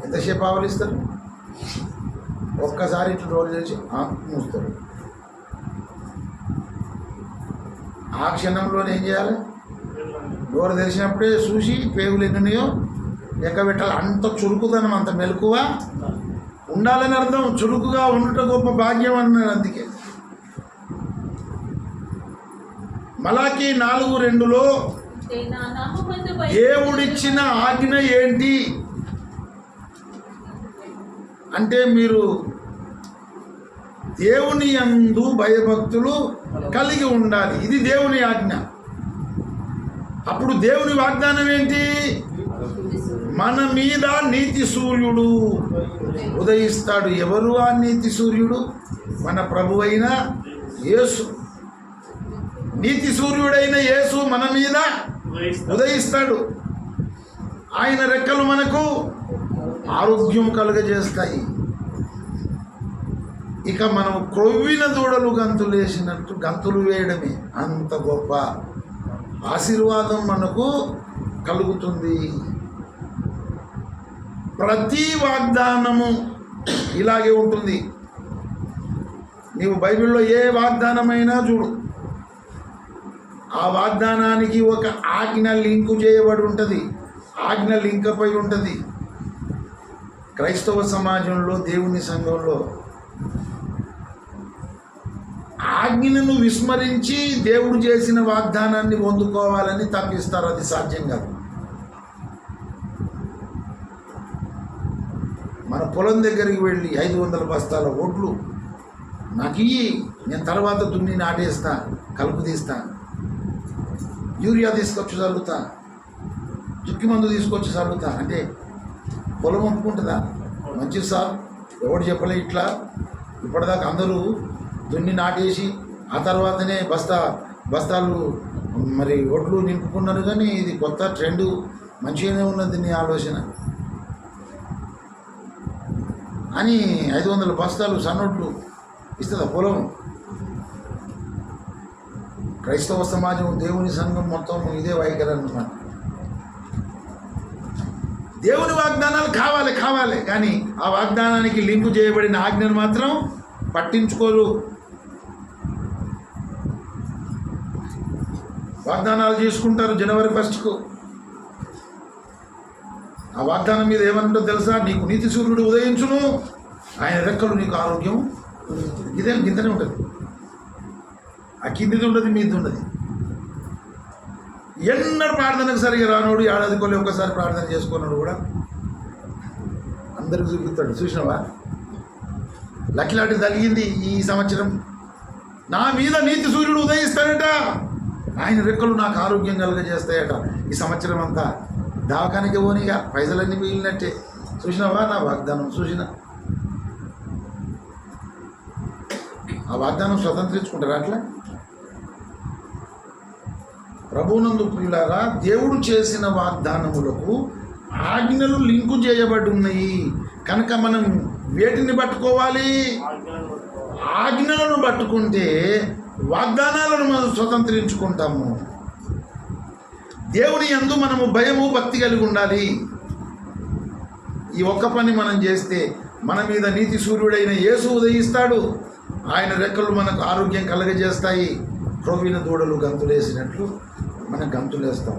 ఎంతసేపు ఆవలిస్తారు? ఒక్కసారి ఇట్లా రోజు చేసి మూస్తారు. ఆ క్షణంలోనే ఏం చేయాలి? డోర్ తెరిచినప్పుడే చూసి పేగులు ఎన్నున్నాయో లెక్క పెట్టాలి. అంత చురుకుదనం, అంత మెలకువ ఉండాలని అర్థం. చురుకుగా ఉండటం గొప్ప భాగ్యం అన్నారు. అందుకే మలాకి 4:2లో దేవుడిచ్చిన ఆజ్ఞ ఏంటి అంటే, మీరు దేవుని యందు భయభక్తులు కలిగి ఉండాలి. ఇది దేవుని ఆజ్ఞ. అప్పుడు దేవుని వాగ్దానం ఏంటి? మన మీద నీతి సూర్యుడు ఉదయిస్తాడు. ఎవరు ఆ నీతి సూర్యుడు? మన ప్రభు అయిన యేసు. నీతి సూర్యుడైన యేసు మన మీద ఉదయిస్తాడు. ఆయన రెక్కలు మనకు ఆరోగ్యం కలుగజేస్తాయి. ఇక మనం క్రొవ్విన దూడలు గంతులు వేసినట్టు గంతులు వేయడమే. అంత గొప్ప ఆశీర్వాదం మనకు కలుగుతుంది. ప్రతి వాగ్దానము ఇలాగే ఉంటుంది. నీవు బైబిల్లో ఏ వాగ్దానమైనా చూడు, ఆ వాగ్దానానికి ఒక ఆజ్ఞ లింకు చేయబడి ఉంటుంది. ఆజ్ఞ లింకపై ఉంటుంది. క్రైస్తవ సమాజంలో, దేవుని సంఘంలో ఆజ్ఞను విస్మరించి దేవుడు చేసిన వాగ్దానాన్ని పొందుకోవాలని తప్పిస్తారు. అది సాధ్యం కాదు. మన పొలం దగ్గరికి వెళ్ళి 500 బస్తాల ఒడ్లు నాకు ఇయ్యి, నేను తర్వాత దున్ని నాటేస్తా, కలుపు తీస్తా, యూరియా తీసుకొచ్చి చల్లుతా, చుక్కి మందు తీసుకొచ్చి చల్లుతా అంటే పొలం ఒప్పుకుంటుందా? మంచిది సార్, ఎవడు చెప్పలే ఇట్లా. ఇప్పటిదాకా అందరూ దున్ని నాటేసి ఆ తర్వాతనే బస్తాలు మరి ఒడ్లు నింపుకున్నారు. కానీ ఇది కొత్త ట్రెండ్, మంచిగానే ఉన్నది నీ ఆలోచన అని 500 బస్తాలు సన్నొడ్లు ఇస్తుందా పొలం? క్రైస్తవ సమాజం, దేవుని సంఘం మొత్తం ఇదే వైఖరి అన్నమాట. దేవుని వాగ్దానాలు కావాలి కానీ ఆ వాగ్దానానికి లింకు చేయబడిన ఆజ్ఞను మాత్రం పట్టించుకోరు. వాగ్దానాలు చేసుకుంటారు జనవరి 1కు. ఆ వాగ్దానం మీద ఏమనుంటో తెలుసా? నీకు నీతి సూర్యుడు ఉదయించును, ఆయన రెక్కలు నీకు ఆరోగ్యం. గింతనే ఉంటుంది. ఆ కిందిది ఉండదు, మీది ఉండదు. ఎన్నడూ ప్రార్థనకు సరిగా రానోడు, ఏడాదికోలే ఒక్కసారి ప్రార్థన చేసుకున్నాడు కూడా అందరికి చూపిస్తాడు. చూసినావా? లక్కిలాంటి జరిగింది ఈ సంవత్సరం. నా మీద నీతి సూర్యుడు ఉదయిస్తాడట, ఆయన రెక్కలు నాకు ఆరోగ్యం కలుగజేస్తాయట. ఈ సంవత్సరం అంతా దవాఖానికి పోనీగా పైసలన్నీ మిగిలినట్టే. చూసినావా నా వాగ్దానం? చూసిన ఆ వాగ్దానం స్వతంత్రించుకుంటారా? అట్లా ప్రభువునందు ప్రియులారా, దేవుడు చేసిన వాగ్దానములకు ఆజ్ఞలు లింకు చేయబడి ఉన్నాయి కనుక మనం వేటిని పట్టుకోవాలి? ఆజ్ఞలను పట్టుకుంటే వాగ్దానాలను మనం స్వతంత్రించుకుంటాము. దేవుని యందు మనము భయము భక్తి కలిగి ఉండాలి. ఈ ఒక్క పని మనం చేస్తే మన మీద నీతి సూర్యుడైన యేసు ఉదయిస్తాడు. ఆయన రెక్కలు మనకు ఆరోగ్యం కలగజేస్తాయి. క్రొవ్విన దూడలు గంతులేసినట్లు మనం గంతులేస్తాం.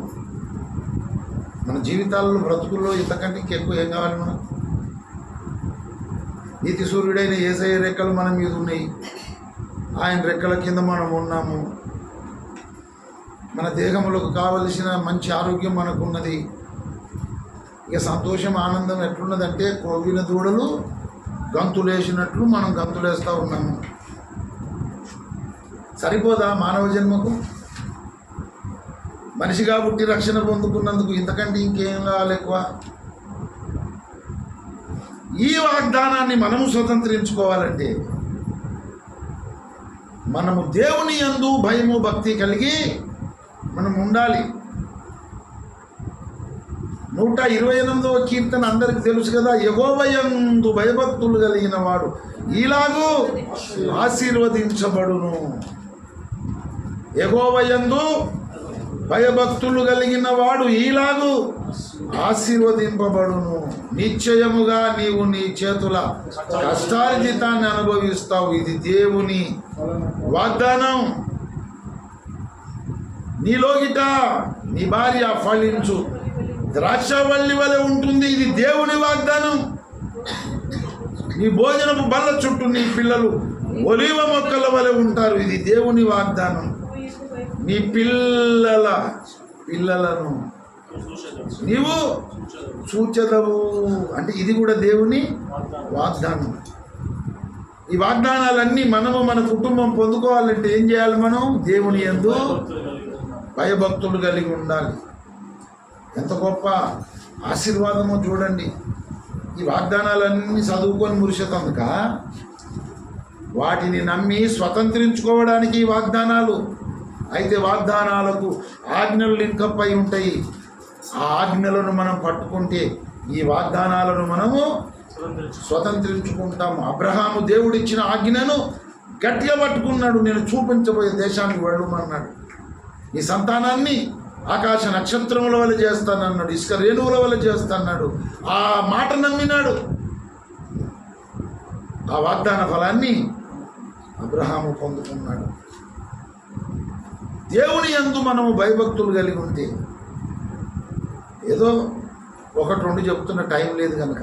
మన జీవితాల్లో, బ్రతుకుల్లో ఇంతకంటే ఇంకెక్కువ ఏం కావాలి? మనం నీతి సూర్యుడైన యేసయ్య రెక్కలు మన మీద ఉన్నాయి. ఆయన రెక్కల కింద మనం ఉన్నాము. మన దేహములకు కావలసిన మంచి ఆరోగ్యం మనకున్నది. ఇక సంతోషం, ఆనందం ఎట్లున్నదంటే క్రొవ్విన దూడలు గంతులేసినట్లు మనం గంతులేస్తూ ఉన్నాము. సరిపోదా మానవ జన్మకు? మనిషిగా పుట్టి రక్షణ పొందుకున్నందుకు ఇంతకంటే ఇంకేం కావాలి ఎక్కువ? ఈ వాగ్దానాన్ని మనము స్వతంత్రించుకోవాలంటే మనము దేవుని యందు భయము భక్తి కలిగి మనం ఉండాలి. 128వ కీర్తన అందరికి తెలుసు కదా, యెహోవా యందు భయభక్తులు కలిగిన వాడు ఇలాగూ ఆశీర్వదించబడును. యెహోవా యందు భయభక్తులు కలిగిన వాడు ఇలాగూ ఆశీర్వదింపబడును. నిశ్చయముగా నీవు నీ చేతుల కష్టార్జితాన్ని అనుభవిస్తావు. ఇది దేవుని వాగ్దానం. నీలోగిట నీ భార్య ఫలించు ద్రాక్షవల్లి వలె ఉంటుంది. ఇది దేవుని వాగ్దానం. నీ భోజనపు బల్ల చుట్టూ నీ పిల్లలు ఒలీవ మొక్కల వలె ఉంటారు. ఇది దేవుని వాగ్దానం. నీ పిల్లలను నీవు చూచెదవు అంటే ఇది కూడా దేవుని వాగ్దానం. ఈ వాగ్దానాలన్నీ మనము మన కుటుంబం పొందుకోవాలంటే ఏం చేయాలి? మనం దేవుని యందు భయభక్తులు కలిగి ఉండాలి. ఎంత గొప్ప ఆశీర్వాదమో చూడండి. ఈ వాగ్దానాలన్నీ చదువుకొని మురిసేతందుక వాటిని నమ్మి స్వతంత్రించుకోవడానికి ఈ వాగ్దానాలు. అయితే వాగ్దానాలకు ఆజ్ఞలు లింకప్ అయి ఉంటాయి. ఆ ఆజ్ఞలను మనం పట్టుకుంటే ఈ వాగ్దానాలను మనము స్వతంత్రించుకుంటాము. అబ్రహాము దేవుడిచ్చిన ఆజ్ఞను గట్టిగా పట్టుకున్నాడు. నేను చూపించబోయే దేశానికి వెళ్ళమన్నాడు. ఈ సంతానాన్ని ఆకాశ నక్షత్రముల వల్ల చేస్తానన్నాడు, ఇసుక రేణువుల వల్ల చేస్తాన్నాడు. ఆ మాట నమ్మినాడు. ఆ వాగ్దాన ఫలాన్ని అబ్రహాము పొందుకున్నాడు. దేవుని యందు మనము భయభక్తులు కలిగి ఉంటే, ఏదో ఒకటి రెండు చెప్తున్న టైం లేదు కనుక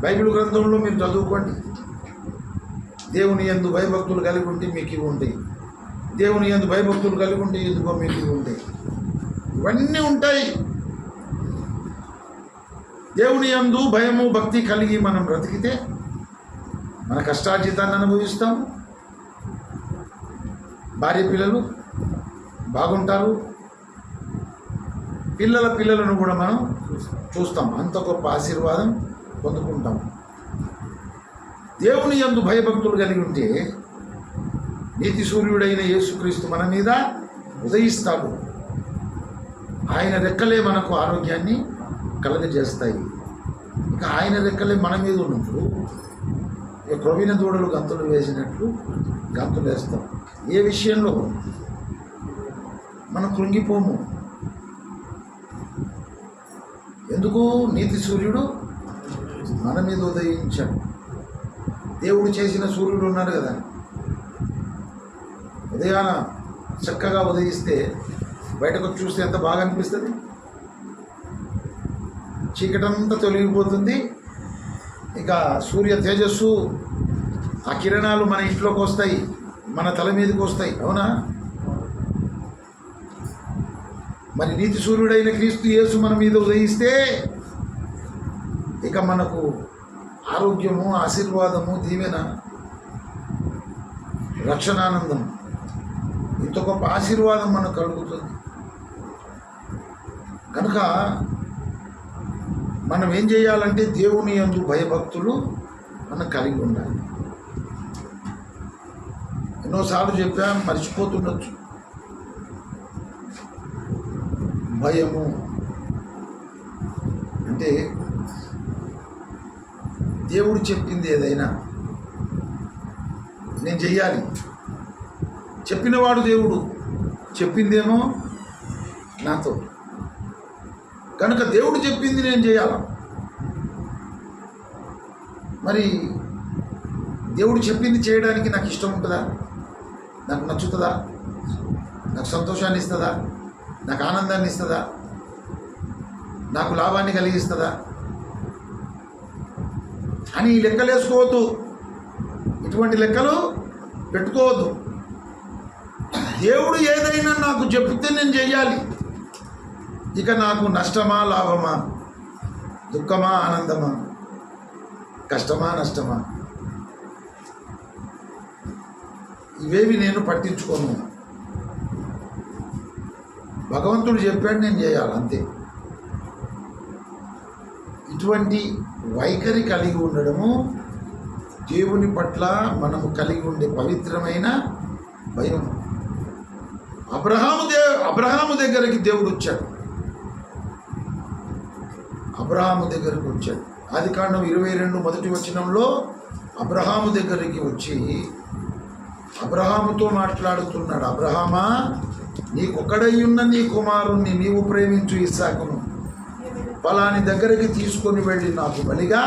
బైబిల్ గ్రంథంలో మీరు చదువుకోండి. దేవుని యందు భయభక్తులు కలిగి ఉంటే మీకు ఇవి ఉంటాయి. దేవుని యందు భయభక్తులు కలిగి ఉంటే ఎందుకో మీకు ఇవి ఉంటాయి. ఇవన్నీ ఉంటాయి. దేవుని యందు భయము భక్తి కలిగి మనం బ్రతికితే మన కష్టార్జితాన్ని అనుభవిస్తాం. భార్య పిల్లలు బాగుంటారు. పిల్లలను కూడా మనం చూస్తాం. అంత గొప్ప ఆశీర్వాదం పొందుకుంటాం. దేవుని యందు భయభక్తులు కలిగి ఉంటే నీతి సూర్యుడైన యేసుక్రీస్తు మన మీద ఉదయిస్తాడు. ఆయన రెక్కలే మనకు ఆరోగ్యాన్ని కలగజేస్తాయి. ఇక ఆయన రెక్కలే మన మీద ఉన్నప్పుడు ఇక క్రొవిన దూడలు గంతులు వేసినట్లు గంతులు వేస్తాం. ఏ విషయంలో మనం కృంగిపోము. ఎందుకు? నీతి సూర్యుడు మన మీద ఉదయించాడు. దేవుడు చేసిన సూర్యుడు ఉన్నారు కదా, ఉదయాన చక్కగా ఉదయిస్తే బయటకు చూస్తే ఎంత బాగా అనిపిస్తుంది. చీకటంతా తొలగిపోతుంది. ఇక సూర్య తేజస్సు ఆ కిరణాలు మన ఇంట్లోకి వస్తాయి, మన తల మీదకి వస్తాయి. అవునా? మరి నీతి సూర్యుడైన క్రీస్తు యేసు మన మీద ఉదయిస్తే ఇక మనకు ఆరోగ్యము, ఆశీర్వాదము, దీవెన, రక్షణానందం, ఇంత గొప్ప ఆశీర్వాదం మనకు కలుగుతుంది. కనుక మనం ఏం చేయాలంటే దేవుని యందు భయభక్తులు మనం కలిగి ఉండాలి. ఎన్నోసార్లు చెప్పాం, మర్చిపోతుండొచ్చు. భయము అంటే దేవుడు చెప్పింది ఏదైనా నేను చెయ్యాలి. చెప్పినవాడు దేవుడు, చెప్పిందేమో నాతో. కనుక దేవుడు చెప్పింది నేను చేయాల. మరి దేవుడు చెప్పింది చేయడానికి నాకు ఇష్టం ఉంటుందా? నాకు నచ్చుతుందా? నాకు సంతోషాన్ని ఇస్తుందా? నాకు ఆనందాన్ని ఇస్తుందా? నాకు లాభాన్ని కలిగిస్తుందా అని ఈ లెక్కలు వేసుకోవద్దు. ఇటువంటి లెక్కలు పెట్టుకోవద్దు. దేవుడు ఏదైనా నాకు చెప్తే నేను చెయ్యాలి. ఇక నాకు నష్టమా లాభమా, దుఃఖమా ఆనందమా, కష్టమా నష్టమా ఇవేవి నేను పట్టించుకోను. భగవంతుడు చెప్పాడు, నేను చేయాలి అంతే. ఇటువంటి వైఖరి కలిగి ఉండడము దేవుని పట్ల మనము కలిగి ఉండే పవిత్రమైన భయం. అబ్రహాము దగ్గరికి దేవుడు వచ్చాడు. అబ్రహాము దగ్గరికి వచ్చాడు. ఆదికాండం 22 మొదటి వచనంలో అబ్రహాము దగ్గరికి వచ్చి అబ్రహాముతో మాట్లాడుతున్నాడు. అబ్రహామా, నీకొక్కడై ఉన్న నీ కుమారుణ్ణి నీవు ప్రేమించు ఇస్సాకును పలాని దగ్గరికి తీసుకొని వెళ్ళి నాకు బలిగా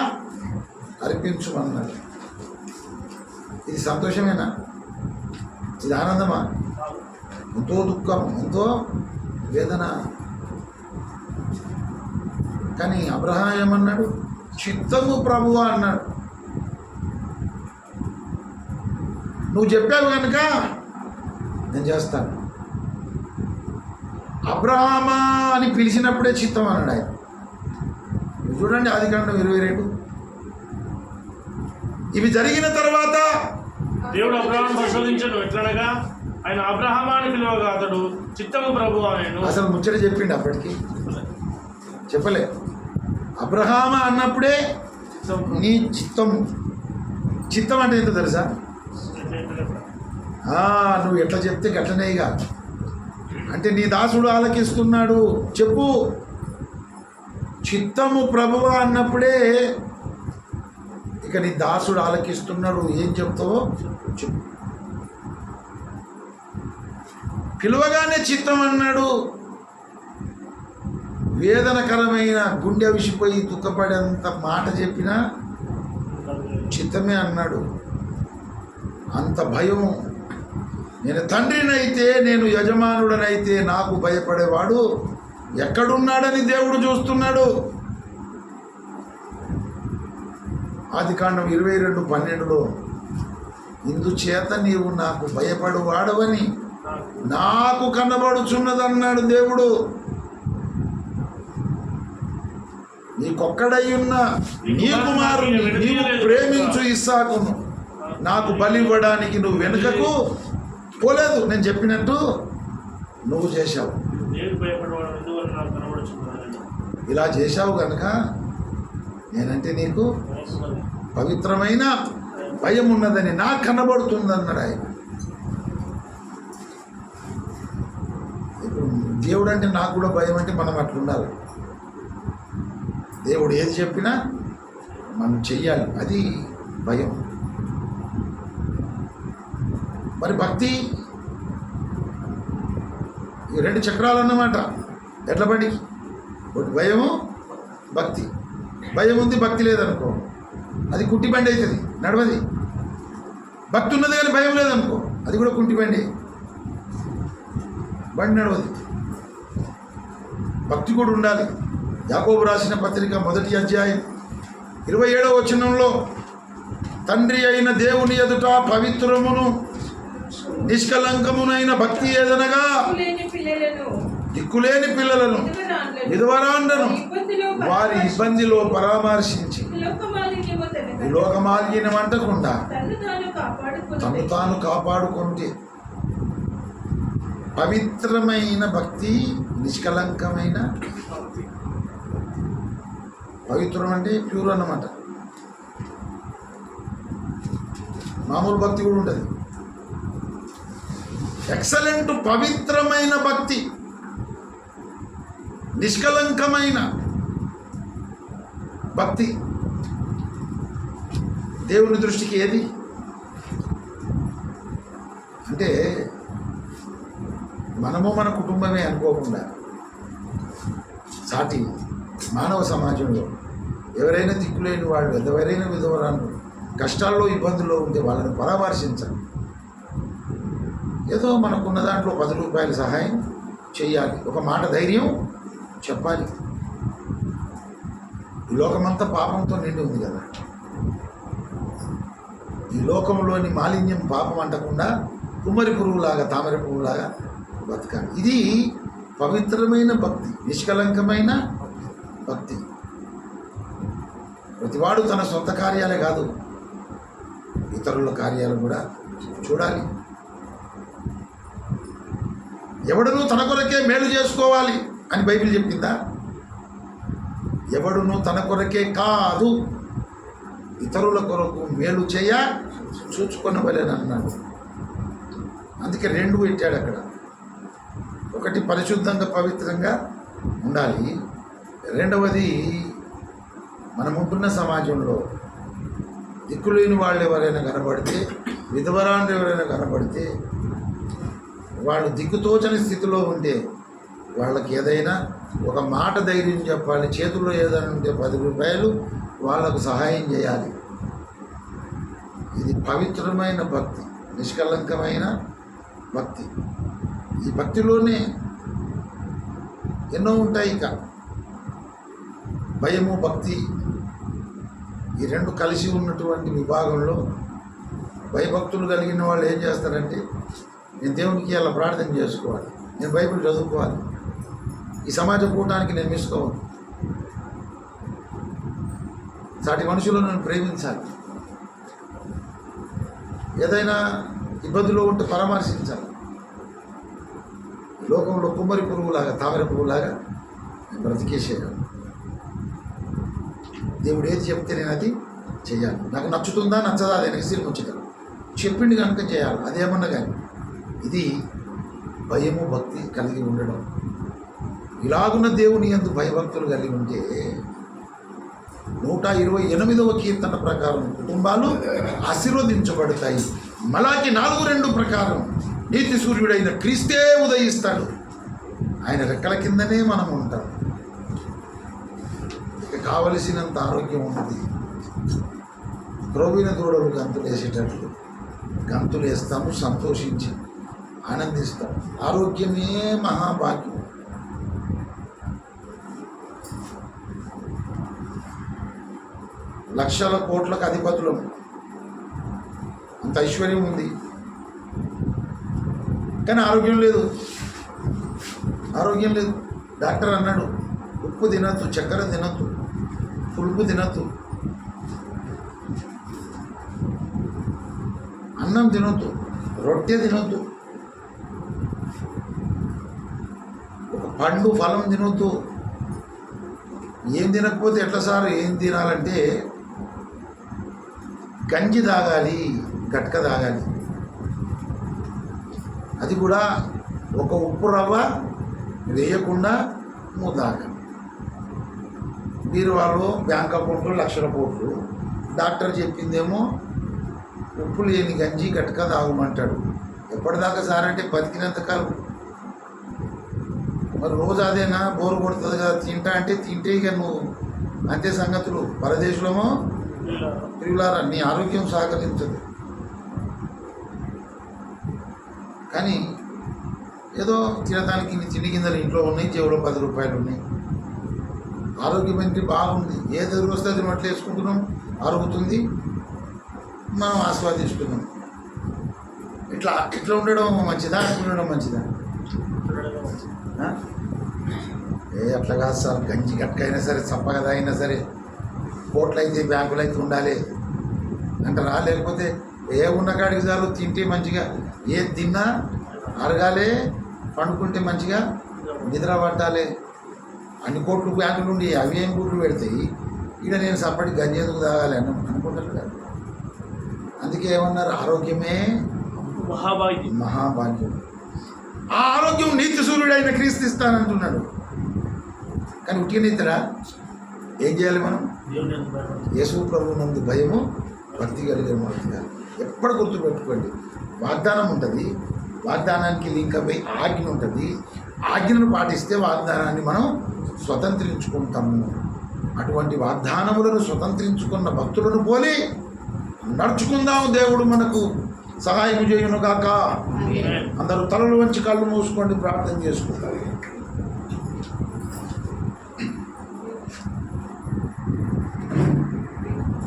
అర్పించుమన్నాడు. ఇది సంతోషమేనా? ఇది ఆనందమా? ఎంతో దుఃఖం, ఎంతో వేదన. కానీ అబ్రహాం ఏమన్నాడు? చిత్తము ప్రభువా అన్నాడు. నువ్వు చెప్పావు కనుక నేను చేస్తాను. అబ్రహామా అని పిలిచినప్పుడే చిత్తం అన్నాడు ఆయన. చూడండి ఆదికాండం 22. ఇవి జరిగిన తర్వాత దేవుడు అబ్రహామును పరిశోధించను. ఎట్లనగా ఆయన అబ్రహామా అని పిలువగా అతడు చిత్తము ప్రభువా నేను. అసలు ముచ్చట చెప్పిండు, అప్పటికి చెప్పలే. అబ్రహామా అన్నప్పుడే నీ చిత్తము. చిత్తం అంటే ఏంటో తెలుసా? నువ్వు ఎట్లా చెప్తే గట్లనేగా. అంటే నీ దాసుడు ఆలకిస్తున్నాడు, చెప్పు. చిత్తము ప్రభువా అన్నప్పుడే ఇక నీ దాసుడు ఆలకిస్తున్నాడు. ఏం చెప్తావో చెప్పు. పిలువగానే చిత్తం అన్నాడు. వేదనకరమైన గుండె విసిపోయి దుఃఖపడేంత మాట చెప్పినా చిత్తమే అన్నాడు. అంత భయం. నేను తండ్రినైతే, నేను యజమానుడనైతే నాకు భయపడేవాడు ఎక్కడున్నాడని దేవుడు చూస్తున్నాడు. ఆదికాండం 22:12లో ఇందుచేత నీవు నాకు భయపడువాడవని నాకు కనబడుచున్నదన్నాడు దేవుడు. నీకొక్కడై ఉన్న నీ కుమారుని నీవు ప్రేమించు ఇస్సాకును నాకు బలి ఇవ్వడానికి నువ్వు వెనుకకు పోలేదు. నేను చెప్పినట్టు నువ్వు చేశావు. ఇలా చేశావు కనుక నేనంటే నీకు పవిత్రమైన భయం ఉన్నదని నాకు కనబడుతుందన్నాడు ఆయన. ఇప్పుడు దేవుడు అంటే నాకు కూడా భయం అంటే మనం అట్లుండాలి. దేవుడు ఏది చెప్పినా మనం చెయ్యాలి, అది భయం. మరి భక్తి ఈ 2 చక్రాలు అన్నమాట ఎడ్ల బండికి. ఒకటి భయము, భక్తి. భయం ఉంది, భక్తి లేదనుకో, అది కుంటి బండి అవుతుంది, నడవది. భక్తి ఉన్నది కానీ భయం లేదనుకో, అది కూడా కుంటి బండి, బండి నడవది. భక్తి కూడా ఉండాలి. యాకోబు రాసిన పత్రిక 1వ అధ్యాయం 27వ వచనంలో తండ్రి అయిన దేవుని ఎదుట పవిత్రమును నిష్కలంకమునైన భక్తి ఏదనగా దిక్కులేని పిల్లలను విధవరాండ్రను వారి ఇబ్బందిలో పరామర్శించి ఈ లోకమాలిన్యం అంటకుండా తను తాను కాపాడుకుంటే పవిత్రమైన భక్తి, నిష్కలంకమైన పవిత్రం అంటే ప్యూర్ అన్నమాట. మామూలు భక్తి కూడా ఉంటుంది. ఎక్సలెంట్ పవిత్రమైన భక్తి, నిష్కలంకమైన భక్తి దేవుని దృష్టికి ఏది అంటే మనము మన కుటుంబమే అనుకోకుండా సాటి మానవ సమాజంలో ఎవరైనా దిక్కులేని వాళ్ళు, ఎవరైనా విధవరాలు కష్టాల్లో ఇబ్బందుల్లో ఉంటే వాళ్ళని పరామర్శించాలి. ఏదో మనకున్న దాంట్లో 10 రూపాయల సహాయం చేయాలి, ఒక మాట ధైర్యం చెప్పాలి. ఈ లోకమంతా పాపంతో నిండి ఉంది కదా. ఈ లోకంలోని మాలిన్యం పాపం అంటకుండా కుమ్మరి పురుగులాగా, తామర పురుగులాగా బతకాలి. ఇది పవిత్రమైన భక్తి, నిష్కలంకమైన భక్తి. ప్రతివాడు తన సొంత కార్యాలే కాదు, ఇతరుల కార్యాలు కూడా చూడాలి. ఎవడును తన కొరకే మేలు చేసుకోవాలి అని బైబిల్ చెప్పిందా? ఎవడును తన కొరకే కాదు, ఇతరుల కొరకు మేలు చేయ చూచుకొనవలెనన్నాడు. అందుకే 2 పెట్టాడు అక్కడ. ఒకటి పరిశుద్ధంగా పవిత్రంగా ఉండాలి, రెండవది మనముంటున్న సమాజంలో దిక్కులేని వాళ్ళు ఎవరైనా కనబడితే, విధవరాండ్రు ఎవరైనా కనబడితే, వాళ్ళు దిక్కుతోచని స్థితిలో ఉంటే వాళ్ళకి ఏదైనా ఒక మాట ధైర్యం చెప్పాలి. చేతుల్లో ఏదైనా ఉంటే 10 రూపాయలు వాళ్ళకు సహాయం చేయాలి. ఇది పవిత్రమైన భక్తి, నిష్కలంకమైన భక్తి. ఈ భక్తిలోనే ఎన్నో ఉంటాయి. ఇక భయము, భక్తి ఈ 2 కలిసి ఉన్నటువంటి విభాగంలో భయభక్తులు కలిగిన వాళ్ళు ఏం చేస్తారంటే, నేను దేవునికి అలా ప్రార్థన చేసుకోవాలి, నేను బైబిల్ చదువుకోవాలి, ఈ సమాజ కూటానికి నేను మిసుకోవాలి, సాటి మనుషులను నేను ప్రేమించాలి, ఏదైనా ఇబ్బందులు ఉంటే పరామర్శించాలి. లోకంలో కుమ్మరి పురుగులాగా, తామర పురుగులాగా బ్రతికేసేయాలి. దేవుడు ఏది చెప్తే నేను అది చేయాలి. నాకు నచ్చుతుందా నచ్చదా అది నెక్స్ట్ ముచ్చటం చెప్పిండి కనుక చేయాలి, అదేమన్నా కానీ. ఇది భయము, భక్తి కలిగి ఉండడం. ఇలాగున్న దేవుని యందు భయభక్తులు కలిగి ఉంటే 128వ కీర్తన ప్రకారం కుటుంబాలు ఆశీర్వదించబడతాయి. మలాకి 4:2 ప్రకారం నీతి సూర్యుడైన క్రీస్తే ఉదయిస్తాడు, ఆయన రెక్కల కిందనే మనం ఉంటాం. ఇక కావలసినంత ఆరోగ్యం ఉన్నది. క్రోవిన దూడలు గంతులు వేసేటట్లు గంతులు వేస్తాము, సంతోషించి ఆనందిస్తాం. ఆరోగ్యమే మహాభాగ్యం. లక్షల కోట్లకు అధిపతులం, అంత ఐశ్వర్యం ఉంది, కానీ ఆరోగ్యం లేదు. ఆరోగ్యం లేదు. డాక్టర్ అన్నాడు, ఉప్పు తినద్దు, చక్కెర తినద్దు, పులుపు తినద్దు, అన్నం తినొద్దు, రొట్టె తినొద్దు, ఒక పండు ఫలం తినొద్దు. ఏం తినకపోతే ఎట్లా సార్? ఏం తినాలంటే గంజి తాగాలి, గట్క తాగాలి, అది కూడా ఒక ఉప్పు రవ్వ వేయకుండా నువ్వు తాగాలి. బీరువాలో బ్యాంక్ అకౌంట్లో 1,00,000 కోట్లు, డాక్టర్ చెప్పిందేమో ఉప్పు లేని గంజి గట్క తాగమంటాడు. ఎప్పటిదాకా సార్ అంటే బతికినంత కాలం. మరి రోజు అదేనా? బోరు కొడుతుంది కదా, తింటా అంటే తింటే ఇక నువ్వు అంతే సంగతులు. పరదేశంలో ప్రియులారా, నీ ఆరోగ్యం సహకరించదు. కానీ ఏదో తినడానికి నీ తిండి గింజలు ఇంట్లో ఉన్నాయి, జేబులో 10 రూపాయలు ఉన్నాయి, ఆరోగ్యం ఏంటి బాగుంది, ఏది ఎదురు వస్తే అది మట్లు వేసుకుంటున్నాం, అరుగుతుంది, మనం ఆస్వాదిస్తున్నాం. ఇట్లా ఉండడం మంచిదా, ఉండడం మంచిదా? అట్లా కాదు సార్, గంజి గట్కైనా సరే, చప్పగా అయినా సరే, కోట్లు అయితే బ్యాంకులు అయితే ఉండాలి అంటారా? లేకపోతే ఏ ఉన్న కాడికి చాలు, తింటే మంచిగా, ఏది తిన్నా అరగాలి, పండుకుంటే మంచిగా నిద్ర పట్టాలి. అన్ని కోట్లు బ్యాంకులు ఉండి అవి ఏం కోట్లు పెడతాయి, ఇక్కడ నేను సప్పటి గంజి ఎందుకు తాగాలి అని అనుకుంటారు కదా. అందుకే ఏమన్నారు, ఆరోగ్యమే మహాభాగ్యం. ఆ ఆరోగ్యం నీతి సూర్యుడైన క్రీస్తు ఇస్తానంటున్నాడు. కానీ ఉట్టినిద్దరా ఏం చేయాలి? మనం యేసు ప్రభువునందు భయము, భక్తి కలిగిన వాటిగా ఎప్పుడు గుర్తుపెట్టుకోండి. వాగ్దానం ఉంటుంది, వాగ్దానానికి లింక్ అయి ఆజ్ఞ ఉంటుంది. ఆజ్ఞను పాటిస్తే వాగ్దానాన్ని మనం స్వతంత్రించుకుంటాము. అటువంటి వాగ్దానములను స్వతంత్రించుకున్న భక్తులను పోలి నడుచుకుందాం. దేవుడు మనకు సహాయం చేయును గాక. అందరూ తలలు వంచి కళ్ళు మూసుకోండి, ప్రార్థన చేసుకుంటారు.